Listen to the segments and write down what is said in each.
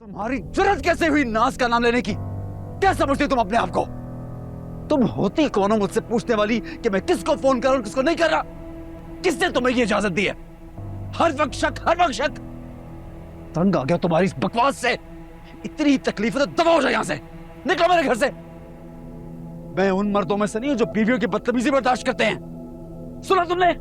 तुम्हारी जुर्रत कैसे हुई नाज का नाम लेने की? क्या समझते तुम अपने आप को? तुम होती कौन हो मुझसे पूछने वाली कि मैं किसको फोन कर रहा हूं किसको नहीं कर रहा? किसने तुम्हें ये इजाजत दी है? हर वक्त शक, हर वक्त शक। तंग आ गया तुम्हारी इस बकवास से। इतनी तकलीफ है तो दबा हो जाए यहां से। निकलो मेरे घर से। मैं उन मर्दों में से नहीं हूं जो बीवियों की बदतमीजी बर्दाश्त करते हैं। सुना तुमने?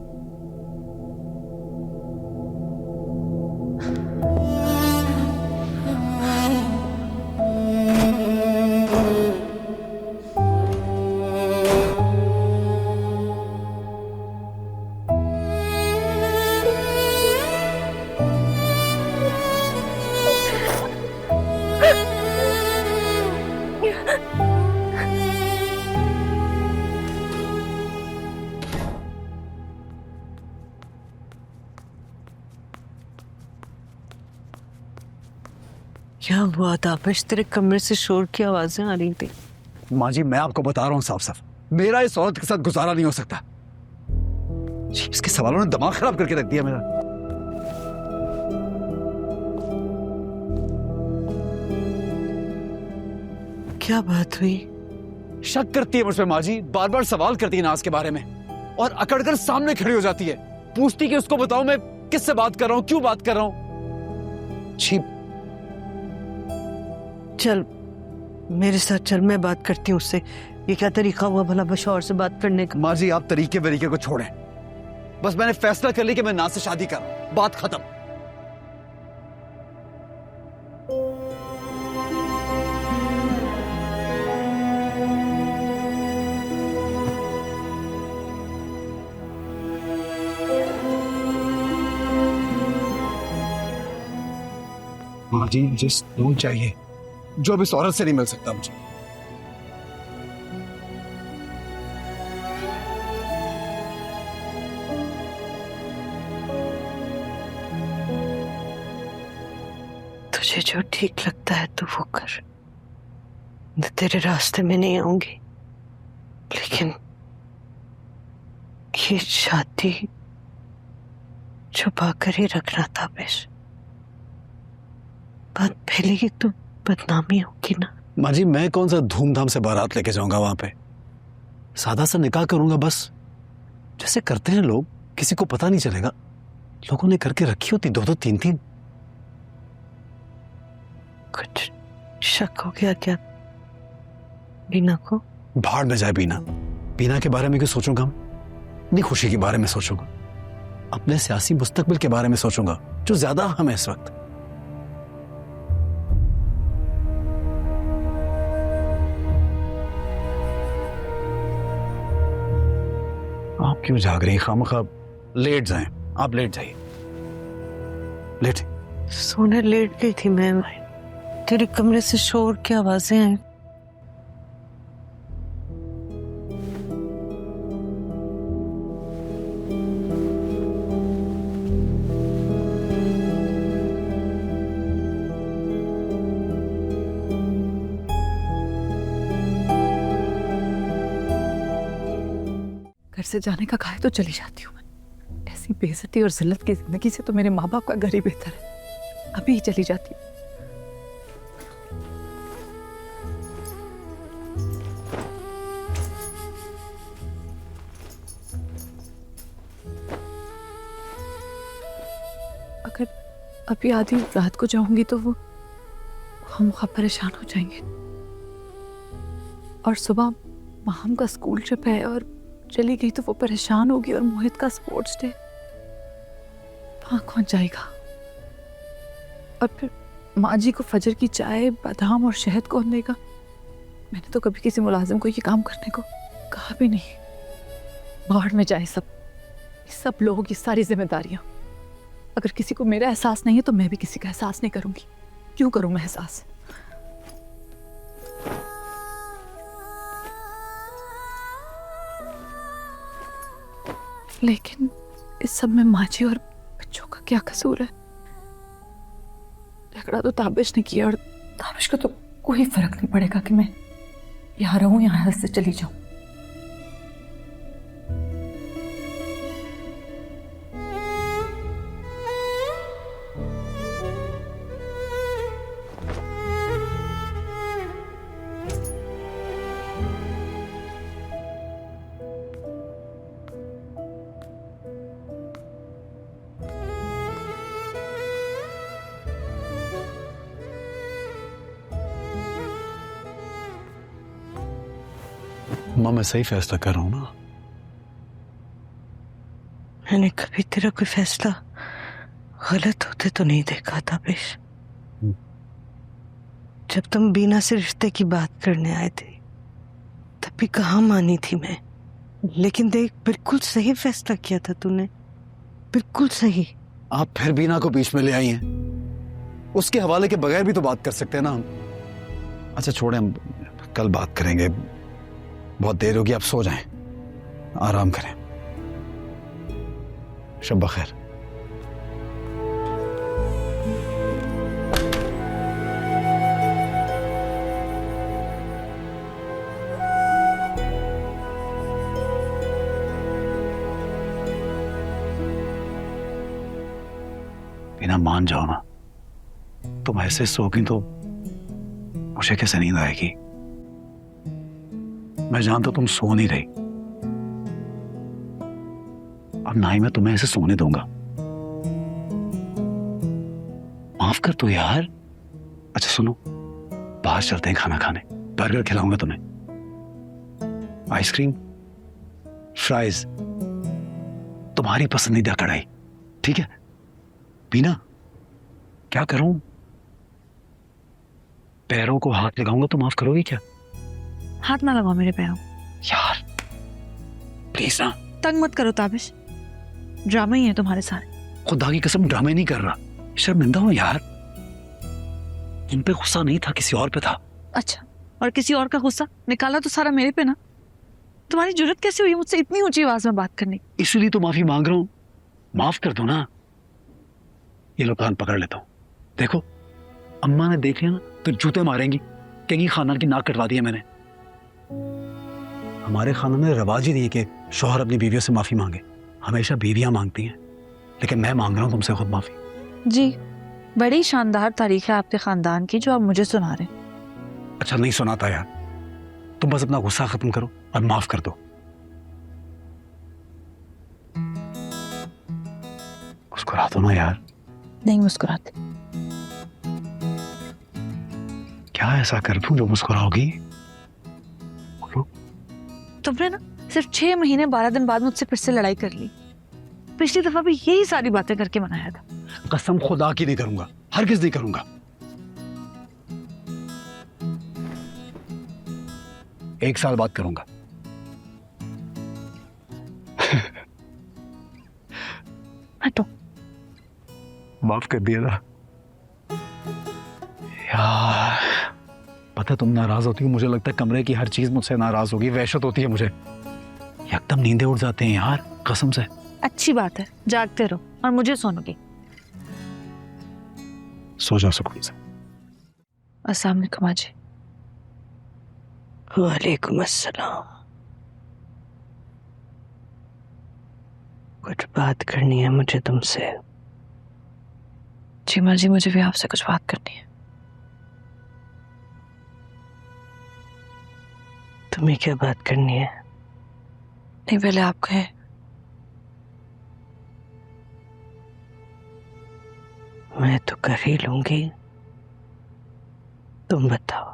क्या हुआ ताबिश? तेरे कमरे से शोर की आवाजें आ रही थी। माँ जी मैं आपको बता रहा हूं साफ साफ, मेरा इस औरत के साथ गुजारा नहीं हो सकता। इसके सवालों ने दिमाग खराब करके रख दिया मेरा। क्या बात हुई? शक करती है मुझ पे माँ जी, बार बार सवाल करती है नाज के बारे में और अकड़कर सामने खड़ी हो जाती है। पूछती कि उसको बताओ मैं किससे बात कर रहा हूं, क्यों बात कर रहा हूं। छी। चल मेरे साथ चल, मैं बात करती हूँ उससे। ये क्या तरीका हुआ भला बशौर से बात करने का? माँ जी आप तरीके वरीके को छोड़ें, बस मैंने फैसला कर लिया कि मैं नाज से शादी कर रहा हूं, बात खत्म। माँ जी मुझे सुकून चाहिए जो अब इस औरत से नहीं मिल सकता मुझे। तुझे जो ठीक लगता है तू वो कर। मैं तेरे रास्ते में नहीं आऊंगी, लेकिन ये शादी छुपा कर ही रखना ताबिश। बात फैलेगी तो बदनामी होगी ना। माँ जी मैं कौन सा धूमधाम से बारात लेके जाऊंगा वहां पे? सादा सा निकाह करूंगा बस, जैसे करते हैं लोग, किसी को पता नहीं चलेगा। लोगों ने करके रखी होती दो दो तीन तीन। कुछ शक हो गया क्या बीना को? भाड़ में जाए बीना। बीना के बारे में क्यों सोचूंगा? अपनी खुशी के बारे में सोचूंगा, अपने सियासी मुस्तकबिल के बारे में सोचूंगा जो ज्यादा अहम है इस वक्त। आप क्यों जाग रही? खामखा लेट जाएं। आप लेट जाइए, लेट। सोने लेट गई थी मैं। तेरे कमरे से शोर की आवाजें आई। घर से जाने का कहा है तो चली जाती हूँ मैं। ऐसी बेइज्जती और जिल्लत की जिंदगी से तो मेरे माँ बाप का घर ही बेहतर है। अभी ही चली जाती हूँ। अगर अभी आधी रात को जाऊंगी तो वो हम परेशान हो जाएंगे। और सुबह माहम का स्कूल ट्रिप है और चली गई तो वो परेशान होगी। और मोहित का स्पोर्ट्स डे, वहां कौन जाएगा? और फिर माँ जी को फजर की चाय, बादाम और शहद कौन देगा? मैंने तो कभी किसी मुलाजिम को ये काम करने को कहा भी नहीं। बाहर में जाए सब लोगों की सारी जिम्मेदारियां। अगर किसी को मेरा एहसास नहीं है तो मैं भी किसी का एहसास नहीं करूंगी। क्यों करूं मैं एहसास? लेकिन इस सब में माँ जी और बच्चों का क्या कसूर है? झगड़ा तो ताबिश ने किया और ताबिश को तो कोई फर्क नहीं पड़ेगा कि मैं यहाँ रहूं या यहाँ से चली जाऊं। माँ मैं सही फैसला कर रहा हूं ना? मैंने कभी तेरा कोई फैसला गलत होते तो नहीं देखा था पेश। जब तुम बीना से रिश्ते की बात करने आए थे तब भी कहाँ मानी थी मैं, लेकिन देख बिल्कुल सही फैसला किया था तूने, बिल्कुल सही। आप फिर बीना को बीच में ले आई हैं। उसके हवाले के बगैर भी तो बात कर सकते हैं ना हम। अच्छा छोड़ें, हम कल बात करेंगे, बहुत देर होगी, आप सो जाएं, आराम करें। शब बखैर। बिना मान जाओ ना, तुम ऐसे सोगी तो मुझे कैसे नींद आएगी? मैं जानता तुम सो नहीं रही, अब ना ही मैं तुम्हें ऐसे सोने दूंगा। माफ कर तू यार। अच्छा सुनो, बाहर चलते हैं खाना खाने, बर्गर खिलाऊंगा तुम्हें, आइसक्रीम, फ्राइज, तुम्हारी पसंदीदा कढ़ाई, ठीक है? बीना, क्या करूं? पैरों को हाथ लगाऊंगा तो माफ करोगी क्या? हाथ ना लगाओ मेरे पैरों। यार प्लीज ना। तंग मत करो ताबिश, ड्रामा ही है तुम्हारे सारे। खुदा की कसम ड्रामे नहीं कर रहा, शर्मिंदा हूं यार। तुम पे गुस्सा नहीं था, किसी और पे था। अच्छा, और किसी और का गुस्सा निकाला तो सारा मेरे पे ना? तुम्हारी जुर्रत कैसे हुई मुझसे इतनी ऊंची आवाज में बात करने? इसलिए तो माफी मांग रहा हूं, माफ कर दो ना। ये लो कान पकड़ लेता हूं, देखो अम्मा ने देख लिया ना तो जूते मारेंगी, कहेंगी खानदान की नाक कटवा दी है मैंने। हमारे खानदान में रवाज ही नहीं है कि शौहर अपनी बीवियों से माफी मांगे, हमेशा बीवियां मांगती हैं, लेकिन मैं मांग रहा हूं तुमसे खुद माफी। जी, बड़ी शानदार तारीख है आपके खानदान की जो आप मुझे सुना रहे हैं। अच्छा नहीं सुनाता यार, तुम बस अपना गुस्सा खत्म करो और माफ कर दो। मुस्कुरा दो ना यार। नहीं मुस्कुराते। क्या ऐसा कर दूं जो मुस्कुराओगी? बोलो। तुमने ना सिर्फ 6 महीने 12 दिन बाद मुझसे फिर से लड़ाई कर ली। पिछली दफा भी यही सारी बातें करके मनाया था। कसम खुदा की नहीं करूंगा, हरगिज़ नहीं करूंगा। एक साल बाद करूंगा। हटो। माफ कर दिया ना यार। पता तुम नाराज होती हो, मुझे लगता है कमरे की हर चीज मुझसे नाराज होगी, वहशत होती है मुझे, एकदम नींदें उड़ जाते हैं यार कसम से। अच्छी बात है, जागते रहो और मुझे सोनोगे। सो जाओ सुकून से। अस्सलाम वालेकुम आजी। वालेकुम अस्सलाम। कुछ बात करनी है मुझे तुमसे। जी माँ जी, मुझे भी आपसे कुछ बात करनी है। तुम्हें क्या बात करनी है? नहीं, पहले आप कहें। मैं तो कर ही लूंगी, तुम बताओ।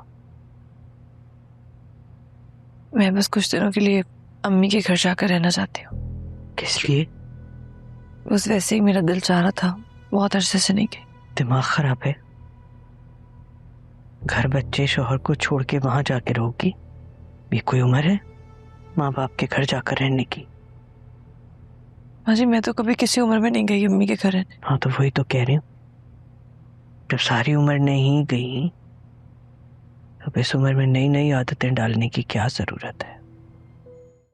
मैं बस कुछ दिनों के लिए अम्मी के घर जाकर रहना चाहती हूँ। किस लिए? बस वैसे ही मेरा दिल चाह रहा था, बहुत अरसे से नहीं गई। दिमाग खराब है? घर बच्चे शौहर को छोड़ के वहां जाके रहोगी? ये कोई उम्र है माँ बाप के घर जाकर रहने की? माँ जी, मैं तो कभी किसी उम्र में नहीं गई अम्मी के घर रहने। हाँ तो वही तो कह रही हूँ, जब सारी उम्र नहीं गई तो इस उम्र में नई नई आदतें डालने की क्या जरूरत है?